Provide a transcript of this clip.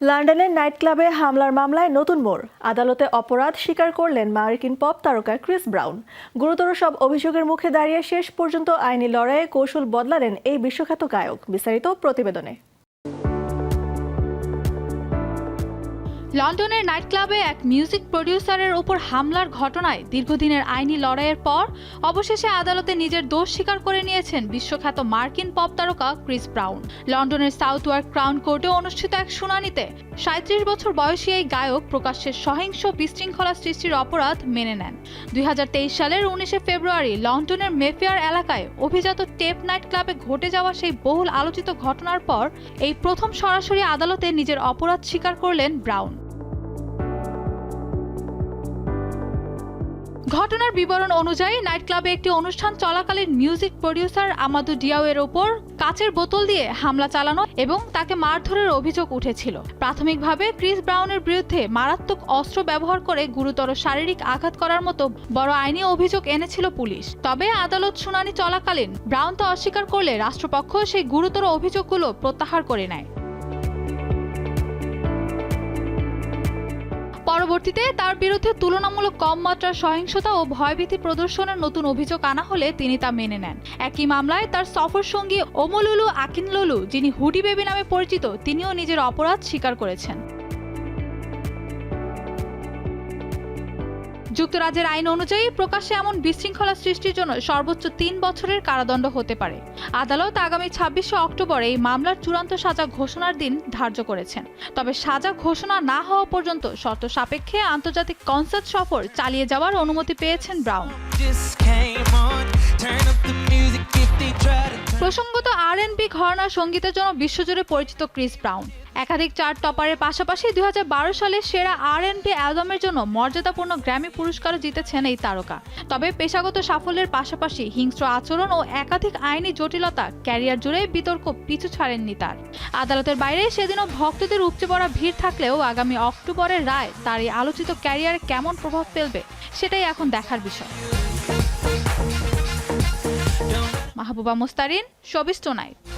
লন্ডনের নাইট ক্লাবে হামলার মামলায় নতুন মোড়। আদালতে অপরাধ স্বীকার করলেন মার্কিন পপ তারকা ক্রিস ব্রাউন। গুরুতর সব অভিযোগের মুখে দাঁড়িয়ে শেষ পর্যন্ত আইনি লড়াইয়ে কৌশল বদলালেন এই বিশ্বখ্যাত গায়ক। বিস্তারিত প্রতিবেদনে। লন্ডনের নাইট ক্লাবে এক মিউজিক প্রডিউসারের উপর হামলার ঘটনায় দীর্ঘদিনের আইনি লড়াইয়ের পর অবশেষে আদালতে নিজের দোষ স্বীকার করে নিয়েছেন বিশ্বখ্যাত মার্কিন পপ তারকা ক্রিস ব্রাউন। লন্ডনের সাউথওয়ার্ক ক্রাউন কোর্টে অনুষ্ঠিত এক শুনানিতে ৩৭ বছর বয়সী এই গায়ক প্রকাশ্যে সহিংস বিশৃঙ্খলা সৃষ্টির অপরাধ মেনে নেন। ২০২৩ সালের ১৯ ফেব্রুয়ারি লন্ডনের মেফেয়ার এলাকায় অভিজাত টেপ নাইট ক্লাবে ঘটে যাওয়া সেই বহুল আলোচিত ঘটনার পর এই প্রথম সরাসরি আদালতে নিজের অপরাধ স্বীকার করলেন ব্রাউন। ঘটনার বিবরণ অনুযায়ী নাইট ক্লাবে একটি অনুষ্ঠান চলাকালীন মিউজিক প্রডিউসার আমাদু ডিয়াওয়ের ওপর কাচের বোতল দিয়ে হামলা চালানো এবং তাকে মারধরের অভিযোগ উঠেছিল। প্রাথমিকভাবে ক্রিস ব্রাউনের বিরুদ্ধে মারাত্মক অস্ত্র ব্যবহার করে গুরুতর শারীরিক আঘাত করার মতো বড় আইনি অভিযোগ এনেছিল পুলিশ। তবে আদালত শুনানি চলাকালীন ব্রাউন তা অস্বীকার করলে রাষ্ট্রপক্ষ সেই গুরুতর অভিযোগগুলো প্রত্যাহার করে নেয়। পরবর্তীতে তার বিরুদ্ধে তুলনামূলক কম মাত্রার সহিংসতা ও ভয়ভীতি প্রদর্শনের নতুন অভিযোগ আনা হলে তিনি তা মেনে নেন। একই মামলায় তার সফর সঙ্গী ওমলুলু আকিনলুলু, যিনি হুডি বেবি নামে পরিচিত, তিনিও নিজের অপরাধ স্বীকার করেছেন। যুক্তরাজ্যের আইন অনুযায়ী প্রকাশ্যে এমন বিশৃঙ্খলা সৃষ্টির জন্য সর্বোচ্চ ৩ বছরের কারাদণ্ড হতে পারে। আদালত আগামী ২৬শে অক্টোবর এই মামলার চূড়ান্ত সাজা ঘোষণার দিন ধার্য করেছেন। তবে সাজা ঘোষণা না হওয়া পর্যন্ত শর্ত সাপেক্ষে আন্তর্জাতিক কনসার্ট সফর চালিয়ে যাওয়ার অনুমতি পেয়েছেন ব্রাউন। প্রসঙ্গত R&B ঘরানার সঙ্গীতের জন্য বিশ্বজুড়ে পরিচিত ক্রিস ব্রাউন একাধিক চার্ট টপারের পাশাপাশি ২০১২ সালে সেরা R&B অ্যালবামের জন্য মর্যাদাপূর্ণ গ্র্যামি পুরস্কারও জিতেছেন এই তারকা। তবে পেশাগত সাফল্যের পাশাপাশি হিংস্র আচরণ ও একাধিক আইনি জটিলতা ক্যারিয়ার জুড়ে বিতর্ক পিছু ছাড়েননি তার। আদালতের বাইরে সেদিনও ভক্তদের উপচে পড়া ভিড় থাকলেও আগামী অক্টোবরের রায় তার এই আলোচিত ক্যারিয়ারে কেমন প্রভাব ফেলবে সেটাই এখন দেখার বিষয়। Mahbuba Mustarin, showbiz tonight.